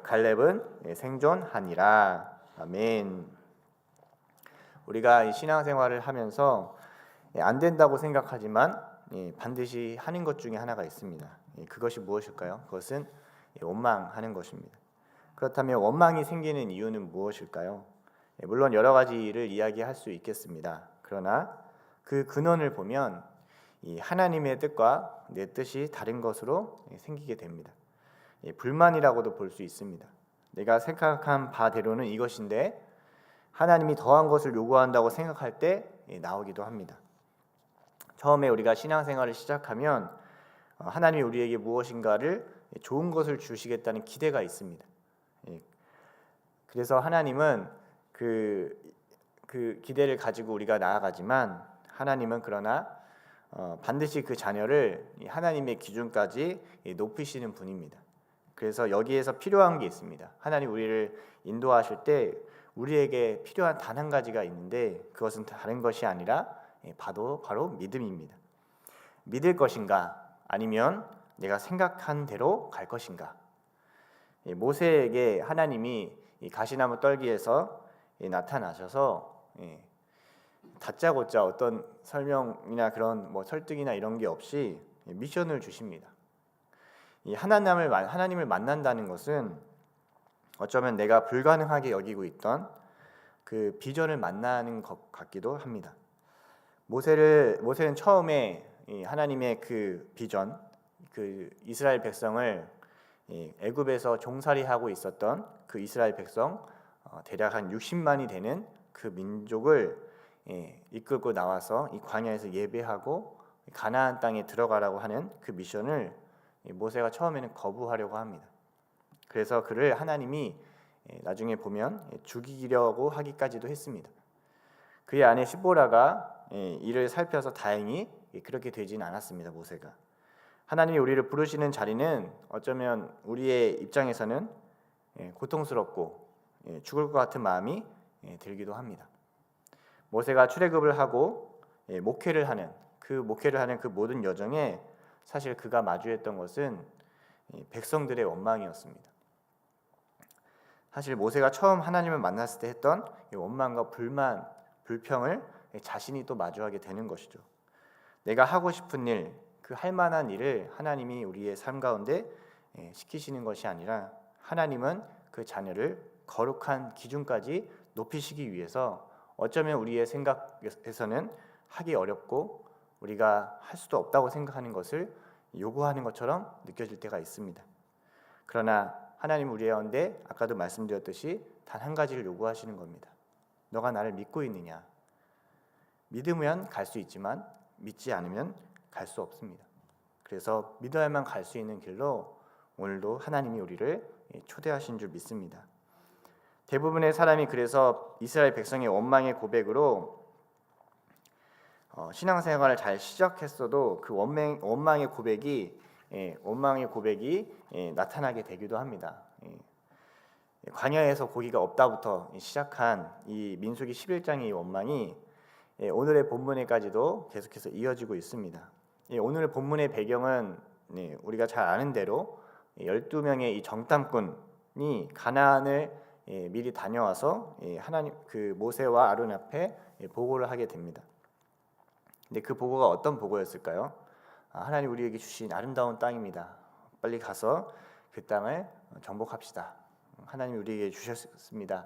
갈렙은 생존하니라. 아멘. 우리가 이 신앙생활을 하면서 안 된다고 생각하지만 반드시 하는 것 중에 하나가 있습니다. 그것이 무엇일까요? 그것은 원망하는 것입니다. 그렇다면 원망이 생기는 이유는 무엇일까요? 물론 여러 가지를 이야기할 수 있겠습니다. 그러나 그 근원을 보면 이 하나님의 뜻과 내 뜻이 다른 것으로 생기게 됩니다. 불만이라고도 볼 수 있습니다. 내가 생각한 바대로는 이것인데 하나님이 더한 것을 요구한다고 생각할 때 나오기도 합니다. 처음에 우리가 신앙생활을 시작하면 하나님이 우리에게 무엇인가를 좋은 것을 주시겠다는 기대가 있습니다. 그래서 하나님은 그 기대를 가지고 우리가 나아가지만 하나님은 그러나 반드시 그 자녀를 하나님의 기준까지 높이시는 분입니다. 그래서 여기에서 필요한 게 있습니다. 하나님 우리를 인도하실 때 우리에게 필요한 단 한 가지가 있는데 그것은 다른 것이 아니라 바로 믿음입니다. 믿을 것인가 아니면 내가 생각한 대로 갈 것인가. 모세에게 하나님이 가시나무 떨기에서 나타나셔서 다짜고짜 어떤 설명이나 그런 설득이나 이런 게 없이 미션을 주십니다. 하나님을 만난다는 것은 어쩌면 내가 불가능하게 여기고 있던 그 비전을 만나는 것 같기도 합니다. 모세는 처음에 하나님의 그 비전, 그 이스라엘 백성을 애굽에서 종살이하고 있었던 그 이스라엘 백성 대략 한 60만이 되는 그 민족을 이끌고 나와서 이 광야에서 예배하고 가나안 땅에 들어가라고 하는 그 미션을 모세가 처음에는 거부하려고 합니다. 그래서 그를 하나님이 나중에 보면 죽이려고 하기까지도 했습니다. 그의 아내 시보라가 이를 살펴서 다행히 그렇게 되진 않았습니다. 모세가 하나님이 우리를 부르시는 자리는 어쩌면 우리의 입장에서는 고통스럽고 죽을 것 같은 마음이 들기도 합니다. 모세가 출애굽을 하고 목회를 하는 그 모든 여정에 사실 그가 마주했던 것은 백성들의 원망이었습니다. 사실 모세가 처음 하나님을 만났을 때 했던 원망과 불만, 불평을 자신이 또 마주하게 되는 것이죠. 내가 하고 싶은 일, 그 할 만한 일을 하나님이 우리의 삶 가운데 시키시는 것이 아니라 하나님은 그 자녀를 거룩한 기준까지 높이시기 위해서 어쩌면 우리의 생각에서는 하기 어렵고 우리가 할 수도 없다고 생각하는 것을 요구하는 것처럼 느껴질 때가 있습니다. 그러나 하나님 우리 가운데 아까도 말씀드렸듯이 단 한 가지를 요구하시는 겁니다. 너가 나를 믿고 있느냐? 믿으면 갈 수 있지만 믿지 않으면 갈 수 없습니다. 그래서 믿어야만 갈 수 있는 길로 오늘도 하나님이 우리를 초대하신 줄 믿습니다. 대부분의 사람이 그래서 이스라엘 백성의 원망의 고백으로 신앙생활을 잘 시작했어도 그 원망의 고백이 나타나게 되기도 합니다. 광야에서 고기가 없다부터 시작한 이 민수기 11장의 원망이 오늘의 본문에까지도 계속해서 이어지고 있습니다. 오늘 본문의 배경은 우리가 잘 아는 대로 12명의 이 정탐꾼이 가나안을 미리 다녀와서 하나님 그 모세와 아론 앞에 보고를 하게 됩니다. 근데 그 보고가 어떤 보고였을까요? 하나님 우리에게 주신 아름다운 땅입니다. 빨리 가서 그 땅을 정복합시다. 하나님 우리에게 주셨습니다.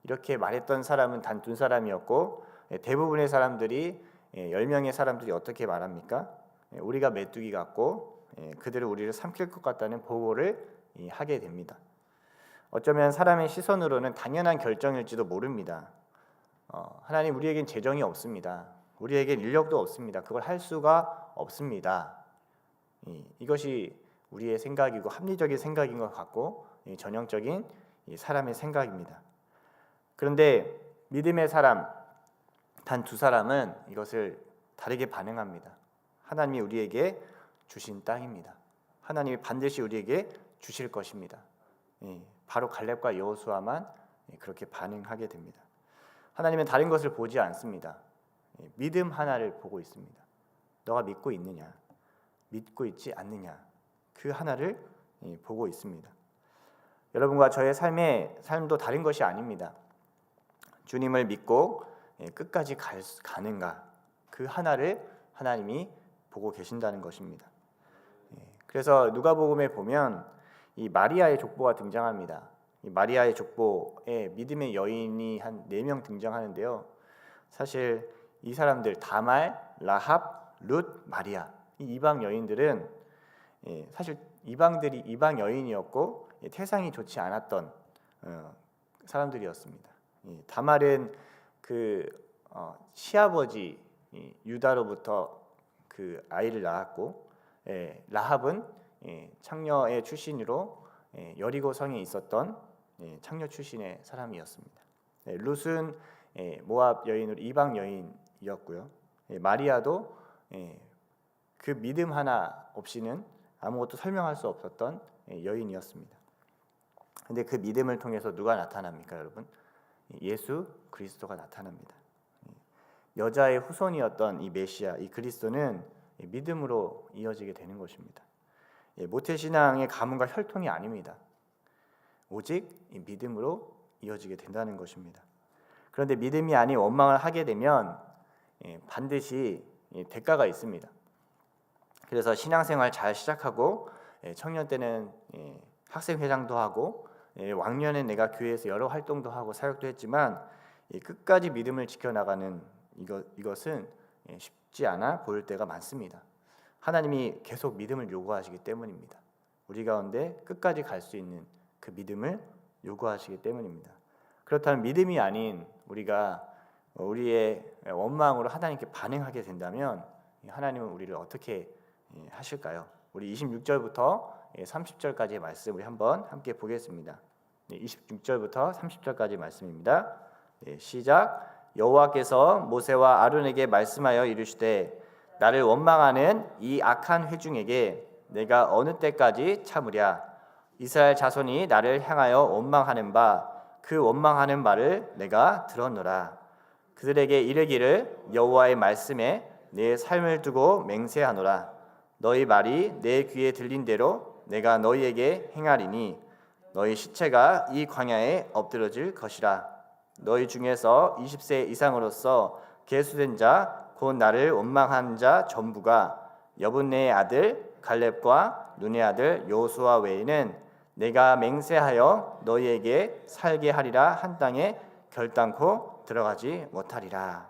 이렇게 말했던 사람은 단 두 사람이었고 대부분의 사람들이 10명의 사람들이 어떻게 말합니까? 우리가 메뚜기 같고 그들은 우리를 삼킬 것 같다는 보고를 하게 됩니다. 어쩌면 사람의 시선으로는 당연한 결정일지도 모릅니다. 하나님 우리에겐 재정이 없습니다. 우리에겐 인력도 없습니다. 그걸 할 수가 없습니다. 이것이 우리의 생각이고 합리적인 생각인 것 같고 전형적인 사람의 생각입니다. 그런데 믿음의 사람 단 두 사람은 이것을 다르게 반응합니다. 하나님이 우리에게 주신 땅입니다. 하나님이 반드시 우리에게 주실 것입니다. 바로 갈렙과 여호수아만 그렇게 반응하게 됩니다. 하나님은 다른 것을 보지 않습니다. 믿음 하나를 보고 있습니다. 너가 믿고 있느냐, 믿고 있지 않느냐, 그 하나를 보고 있습니다. 여러분과 저의 삶도 다른 것이 아닙니다. 주님을 믿고 끝까지 가는가, 그 하나를 하나님이 보고 계신다는 것입니다. 그래서 누가복음에 보면 이 마리아의 족보가 등장합니다. 이 마리아의 족보에 믿음의 여인이 한 4명 등장하는데요. 사실 이 사람들 다말, 라합, 룻, 마리아, 이 이방 여인들은 사실 이방 여인이었고 태상이 좋지 않았던 사람들이었습니다. 다말은 그 시아버지 유다로부터 그 아이를 낳았고, 라합은 창녀의 출신으로 여리고 성에 있었던 창녀 출신의 사람이었습니다. 룻은 모압 여인으로 이방 여인이었고요. 마리아도 그 믿음 하나 없이는 아무것도 설명할 수 없었던 여인이었습니다. 근데 그 믿음을 통해서 누가 나타납니까, 여러분? 예수 그리스도가 나타납니다. 여자의 후손이었던 이 메시아, 이 그리스도는 믿음으로 이어지게 되는 것입니다. 모태신앙의 가문과 혈통이 아닙니다. 오직 이 믿음으로 이어지게 된다는 것입니다. 그런데 믿음이 아닌 원망을 하게 되면 반드시 대가가 있습니다. 그래서 신앙생활 잘 시작하고 청년 때는 학생회장도 하고 왕년에 내가 교회에서 여러 활동도 하고 사역도 했지만 끝까지 믿음을 지켜나가는 이것은 쉽지 않아 보일 때가 많습니다. 하나님이 계속 믿음을 요구하시기 때문입니다. 우리 가운데 끝까지 갈 수 있는 그 믿음을 요구하시기 때문입니다. 그렇다면 믿음이 아닌 우리가 우리의 원망으로 하나님께 반응하게 된다면 하나님은 우리를 어떻게 하실까요? 우리 26절부터 30절까지의 말씀 우리 한번 함께 보겠습니다. 26절부터 30절까지 말씀입니다. 시작. 여호와께서 모세와 아론에게 말씀하여 이르시되 나를 원망하는 이 악한 회중에게 내가 어느 때까지 참으랴. 이스라엘 자손이 나를 향하여 원망하는 바 그 원망하는 말을 내가 들었노라. 그들에게 이르기를 여호와의 말씀에 내 삶을 두고 맹세하노라. 너희 말이 내 귀에 들린 대로 내가 너희에게 행하리니 너희 시체가 이 광야에 엎드러질 것이라. 너희 중에서 20세 이상으로서 계수된 자 곧 나를 원망한 자 전부가 여분네의 아들 갈렙과 눈의 아들 여호수아 외에는 내가 맹세하여 너희에게 살게 하리라 한 땅에 결단코 들어가지 못하리라.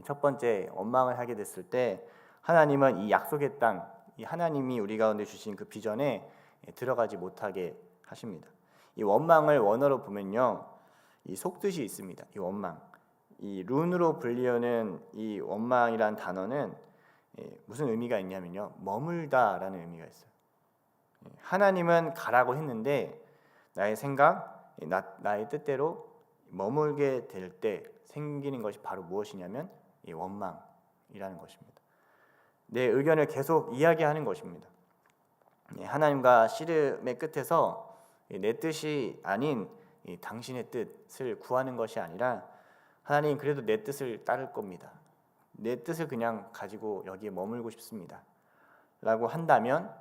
첫 번째, 원망을 하게 됐을 때 하나님은 이 약속의 땅, 이 하나님이 우리 가운데 주신 그 비전에 들어가지 못하게 하십니다. 이 원망을 원어로 보면요, 이 속뜻이 있습니다. 이 원망, 이 룬으로 불리우는 이 원망이란 단어는 무슨 의미가 있냐면요, 머물다라는 의미가 있어요. 하나님은 가라고 했는데 나의 생각, 나의 뜻대로 머물게 될 때 생기는 것이 바로 무엇이냐면 이 원망이라는 것입니다. 내 의견을 계속 이야기하는 것입니다. 하나님과 씨름의 끝에서 내 뜻이 아닌 당신의 뜻을 구하는 것이 아니라 하나님, 그래도 내 뜻을 따를 겁니다. 내 뜻을 그냥 가지고 여기에 머물고 싶습니다 라고 한다면,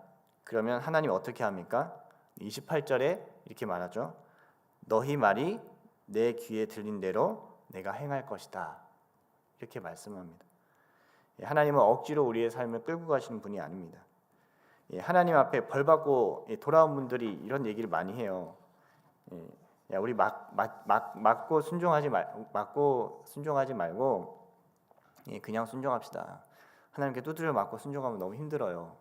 그러면 하나님 어떻게 합니까? 28절에 이렇게 말하죠. 너희 말이 내 귀에 들린 대로 내가 행할 것이다. 이렇게 말씀합니다. 하나님은 억지로 우리의 삶을 끌고 가시는 분이 아닙니다. 하나님 앞에 벌받고 돌아온 분들이 이런 얘기를 많이 해요. 야, 우리 맞고 순종하지 말고 그냥 순종합시다. 하나님께 두드려 맞고 순종하면 너무 힘들어요.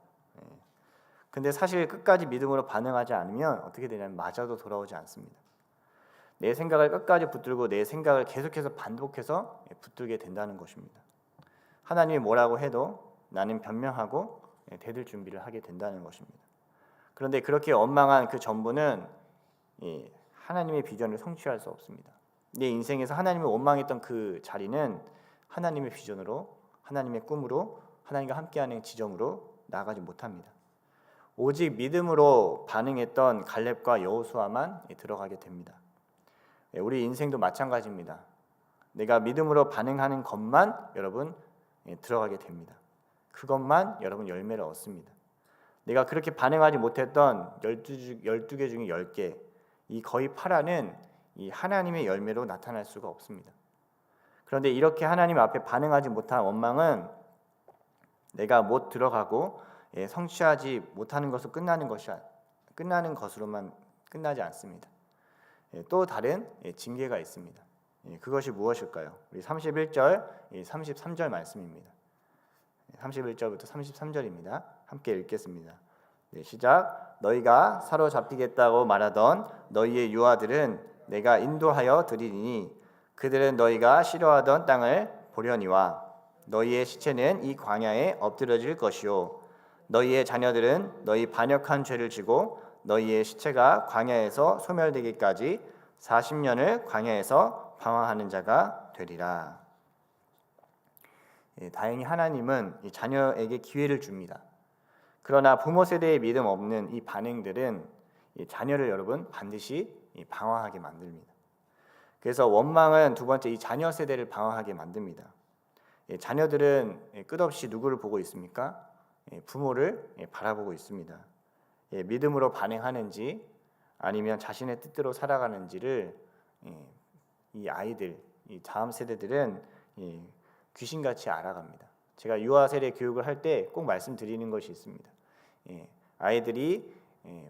근데 사실 끝까지 믿음으로 반응하지 않으면 어떻게 되냐면 맞아도 돌아오지 않습니다. 내 생각을 끝까지 붙들고 내 생각을 계속해서 반복해서 붙들게 된다는 것입니다. 하나님이 뭐라고 해도 나는 변명하고 대들 준비를 하게 된다는 것입니다. 그런데 그렇게 원망한 그 전부는 하나님의 비전을 성취할 수 없습니다. 내 인생에서 하나님을 원망했던 그 자리는 하나님의 비전으로, 하나님의 꿈으로, 하나님과 함께하는 지점으로 나아가지 못합니다. 오직 믿음으로 반응했던 갈렙과 여호수아만 들어가게 됩니다. 우리 인생도 마찬가지입니다. 내가 믿음으로 반응하는 것만 여러분 들어가게 됩니다. 그것만 여러분 열매를 얻습니다. 내가 그렇게 반응하지 못했던 12개 중에 10개, 이 거의 8화는 이 하나님의 열매로 나타날 수가 없습니다. 그런데 이렇게 하나님 앞에 반응하지 못한 원망은 내가 못 들어가고 성취하지 못하는 것으로 끝나는 것으로만 끝나지 않습니다. 또 다른 징계가 있습니다. 그것이 무엇일까요? 우리 31절, 33절 말씀입니다. 31절부터 33절입니다. 함께 읽겠습니다. 시작. 너희가 사로잡히겠다고 말하던 너희의 유아들은 내가 인도하여 드리리니 그들은 너희가 싫어하던 땅을 보려니와 너희의 시체는 이 광야에 엎드려질 것이요 너희의 자녀들은 너희 반역한 죄를 지고 너희의 시체가 광야에서 소멸되기까지 40년을 광야에서 방황하는 자가 되리라. 다행히 하나님은 이 자녀에게 기회를 줍니다. 그러나 부모 세대의 믿음 없는 이 반응들은 이 자녀를 여러분 반드시 방황하게 만듭니다. 그래서 원망은 두 번째 이 자녀 세대를 방황하게 만듭니다. 자녀들은 끝없이 누구를 보고 있습니까? 부모를 바라보고 있습니다. 믿음으로 반응하는지 아니면 자신의 뜻대로 살아가는지를 이 아이들, 이 다음 세대들은 귀신같이 알아갑니다. 제가 유아 세대 교육을 할 때 꼭 말씀드리는 것이 있습니다. 아이들이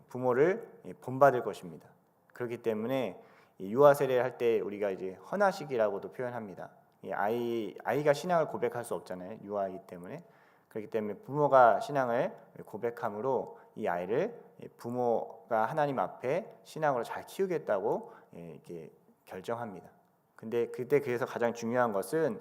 부모를 본받을 것입니다. 그렇기 때문에 유아 세대 할 때 우리가 이제 헌화식이라고도 표현합니다. 아이가 신앙을 고백할 수 없잖아요. 유아이기 때문에. 그렇기 때문에 부모가 신앙을 고백함으로 이 아이를 부모가 하나님 앞에 신앙으로 잘 키우겠다고 이렇게 결정합니다. 근데 그때 그래서 가장 중요한 것은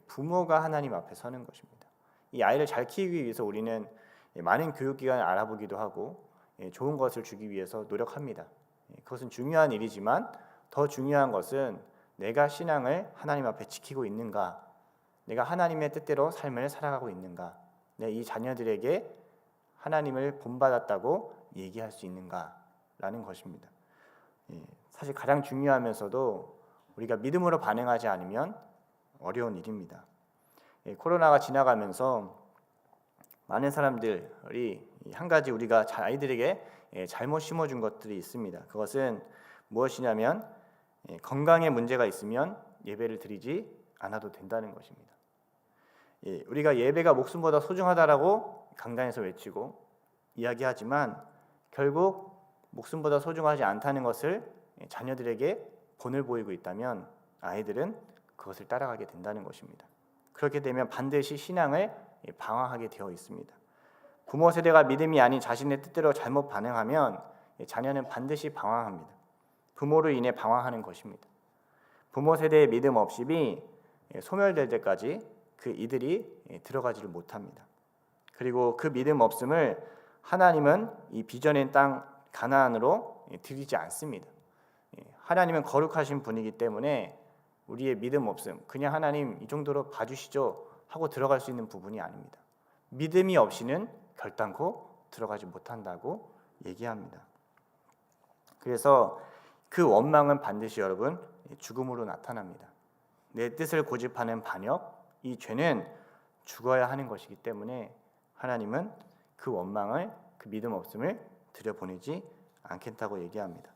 부모가 하나님 앞에 서는 것입니다. 이 아이를 잘 키우기 위해서 우리는 많은 교육기관을 알아보기도 하고 좋은 것을 주기 위해서 노력합니다. 그것은 중요한 일이지만 더 중요한 것은 내가 신앙을 하나님 앞에 지키고 있는가, 내가 하나님의 뜻대로 삶을 살아가고 있는가, 내 이 자녀들에게 하나님을 본받았다고 얘기할 수 있는가라는 것입니다. 사실 가장 중요하면서도 우리가 믿음으로 반응하지 않으면 어려운 일입니다. 코로나가 지나가면서 많은 사람들이 한 가지 우리가 아이들에게 잘못 심어준 것들이 있습니다. 그것은 무엇이냐면 건강에 문제가 있으면 예배를 드리지 않아도 된다는 것입니다. 우리가 예배가 목숨보다 소중하다라고 강단에서 외치고 이야기하지만 결국 목숨보다 소중하지 않다는 것을 자녀들에게 본을 보이고 있다면 아이들은 그것을 따라가게 된다는 것입니다. 그렇게 되면 반드시 신앙을 방황하게 되어 있습니다. 부모 세대가 믿음이 아닌 자신의 뜻대로 잘못 반응하면 자녀는 반드시 방황합니다. 부모로 인해 방황하는 것입니다. 부모 세대의 믿음 없음이 소멸될 때까지 그 이들이 들어가지를 못합니다. 그리고 그 믿음 없음을 하나님은 이 빚어낸 땅 가나안으로 드리지 않습니다. 하나님은 거룩하신 분이기 때문에 우리의 믿음 없음, 그냥 하나님 이 정도로 봐주시죠 하고 들어갈 수 있는 부분이 아닙니다. 믿음이 없이는 결단코 들어가지 못한다고 얘기합니다. 그래서 그 원망은 반드시 여러분 죽음으로 나타납니다. 내 뜻을 고집하는 반역, 이 죄는 죽어야 하는 것이기 때문에 하나님은 그 원망을, 그 믿음 없음을 들여보내지 않겠다고 얘기합니다.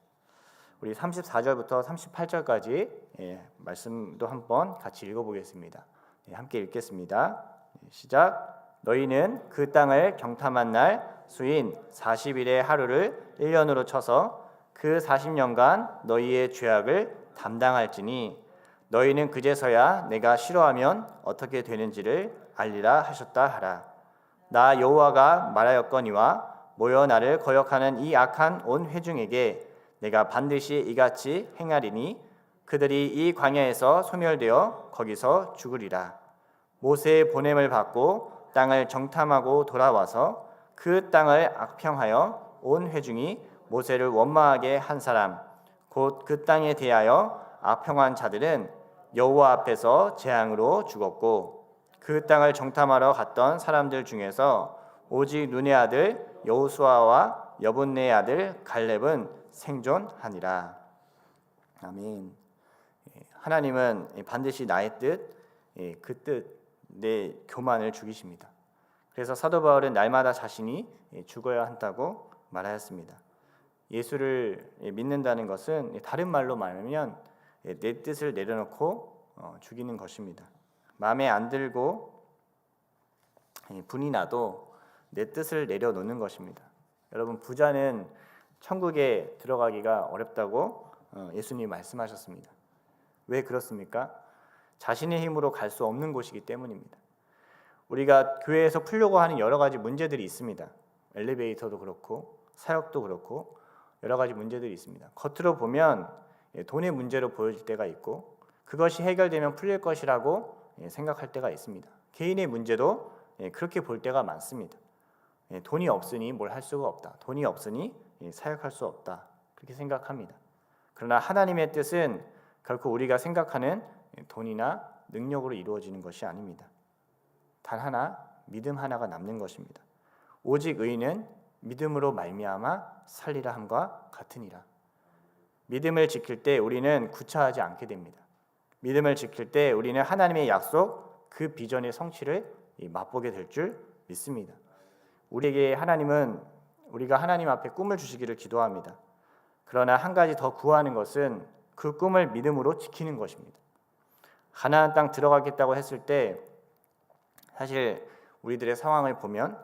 우리 34절부터 38절까지 말씀도 한번 같이 읽어보겠습니다. 함께 읽겠습니다. 시작. 너희는 그 땅을 경탐한 날 수인 40일의 하루를 1년으로 쳐서 그 40년간 너희의 죄악을 담당할지니 너희는 그제서야 내가 싫어하면 어떻게 되는지를 알리라 하셨다 하라. 나 여호와가 말하였거니와 모여 나를 거역하는 이 악한 온 회중에게 내가 반드시 이같이 행하리니 그들이 이 광야에서 소멸되어 거기서 죽으리라. 모세의 보냄을 받고 땅을 정탐하고 돌아와서 그 땅을 악평하여 온 회중이 모세를 원망하게 한 사람 곧 그 땅에 대하여 악평한 자들은 여호와 앞에서 재앙으로 죽었고 그 땅을 정탐하러 갔던 사람들 중에서 오직 눈의 아들 여호수아와 여분네의 아들 갈렙은 생존하니라. 아멘. 하나님은 반드시 나의 뜻, 그 뜻, 내 교만을 죽이십니다. 그래서 사도 바울은 날마다 자신이 죽어야 한다고 말하였습니다. 예수를 믿는다는 것은 다른 말로 말하면 내 뜻을 내려놓고 죽이는 것입니다. 마음에 안 들고 분이 나도 내 뜻을 내려놓는 것입니다. 여러분, 부자는 천국에 들어가기가 어렵다고 예수님이 말씀하셨습니다. 왜 그렇습니까? 자신의 힘으로 갈 수 없는 곳이기 때문입니다. 우리가 교회에서 풀려고 하는 여러 가지 문제들이 있습니다. 엘리베이터도 그렇고 사역도 그렇고 여러 가지 문제들이 있습니다. 겉으로 보면 돈의 문제로 보여질 때가 있고 그것이 해결되면 풀릴 것이라고 생각할 때가 있습니다. 개인의 문제도 그렇게 볼 때가 많습니다. 돈이 없으니 뭘 할 수가 없다. 돈이 없으니 사역할 수 없다. 그렇게 생각합니다. 그러나 하나님의 뜻은 결코 우리가 생각하는 돈이나 능력으로 이루어지는 것이 아닙니다. 단 하나, 믿음 하나가 남는 것입니다. 오직 의인은 믿음으로 말미암아 살리라 함과 같으니라. 믿음을 지킬 때 우리는 구차하지 않게 됩니다. 믿음을 지킬 때 우리는 하나님의 약속, 그 비전의 성취를 맛보게 될 줄 믿습니다. 우리에게 하나님은 우리가 하나님 앞에 꿈을 주시기를 기도합니다. 그러나 한 가지 더 구하는 것은 그 꿈을 믿음으로 지키는 것입니다. 가나안 땅 들어가겠다고 했을 때 사실 우리들의 상황을 보면,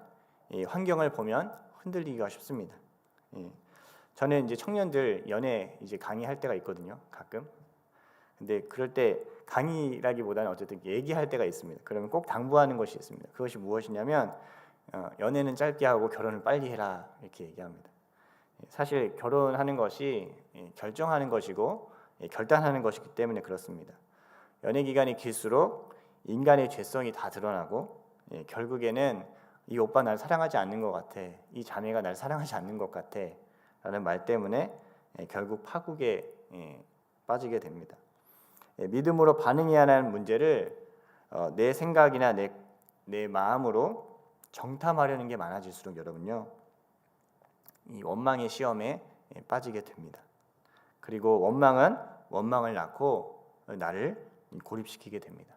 이 환경을 보면 흔들리기가 쉽습니다. 저는 이제 청년들 연애 이제 강의할 때가 있거든요, 가끔. 근데 그럴 때 강의라기보다는 어쨌든 얘기할 때가 있습니다. 그러면 꼭 당부하는 것이 있습니다. 그것이 무엇이냐면 연애는 짧게 하고 결혼을 빨리 해라, 이렇게 얘기합니다. 사실 결혼하는 것이 결정하는 것이고 결단하는 것이기 때문에 그렇습니다. 연애 기간이 길수록 인간의 죄성이 다 드러나고 결국에는 이 오빠 날 사랑하지 않는 것 같아, 이 자매가 날 사랑하지 않는 것 같아 라는 말 때문에 결국 파국에 빠지게 됩니다. 믿음으로 반응해야 하는 문제를 내 생각이나 내 마음으로 정탐하려는 게 많아질수록 여러분요, 이 원망의 시험에 빠지게 됩니다. 그리고 원망은 원망을 낳고 나를 고립시키게 됩니다.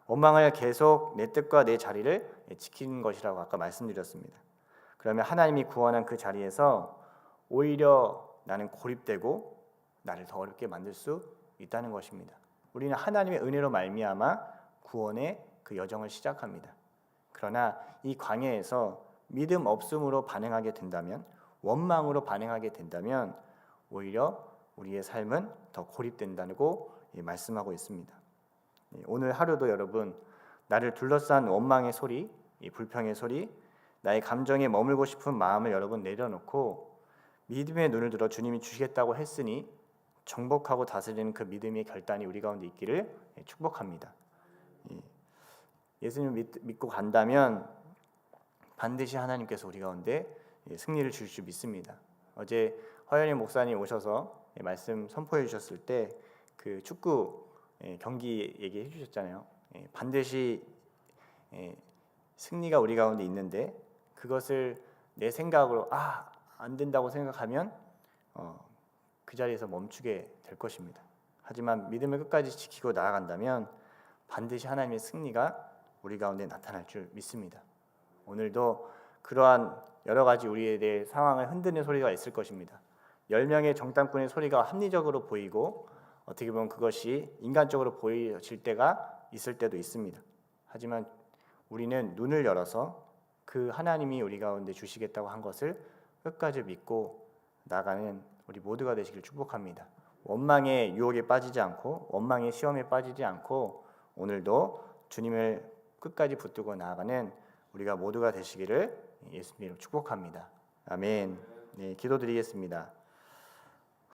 원망을 계속 내 뜻과 내 자리를 지키는 것이라고 아까 말씀드렸습니다. 그러면 하나님이 구원한 그 자리에서 오히려 나는 고립되고 나를 더 어렵게 만들 수 있다는 것입니다. 우리는 하나님의 은혜로 말미암아 구원의 그 여정을 시작합니다. 그러나 이 광야에서 믿음 없음으로 반응하게 된다면, 원망으로 반응하게 된다면 오히려 우리의 삶은 더 고립된다고 말씀하고 있습니다. 오늘 하루도 여러분, 나를 둘러싼 원망의 소리, 이 불평의 소리, 나의 감정에 머물고 싶은 마음을 여러분 내려놓고 믿음의 눈을 들어 주님이 주시겠다고 했으니 정복하고 다스리는 그 믿음의 결단이 우리 가운데 있기를 축복합니다. 예수님을 믿고 간다면 반드시 하나님께서 우리 가운데 승리를 줄 줄 믿습니다. 어제 허연희 목사님 오셔서 말씀 선포해 주셨을 때 그 축구 경기 얘기해 주셨잖아요. 반드시 승리가 우리 가운데 있는데 그것을 내 생각으로 안 된다고 생각하면 그 자리에서 멈추게 될 것입니다. 하지만 믿음을 끝까지 지키고 나아간다면 반드시 하나님의 승리가 우리 가운데 나타날 줄 믿습니다. 오늘도 그러한 여러 가지 우리에 대해 상황을 흔드는 소리가 있을 것입니다. 10명의 정탐꾼의 소리가 합리적으로 보이고 어떻게 보면 그것이 인간적으로 보여질 때가 있을 때도 있습니다. 하지만 우리는 눈을 열어서 그 하나님이 우리 가운데 주시겠다고 한 것을 끝까지 믿고 나가는 우리 모두가 되시길 축복합니다. 원망의 유혹에 빠지지 않고 원망의 시험에 빠지지 않고 오늘도 주님을 끝까지 붙들고 나아가는 우리가 모두가 되시기를 예수님으로 축복합니다. 아멘. 네, 기도드리겠습니다.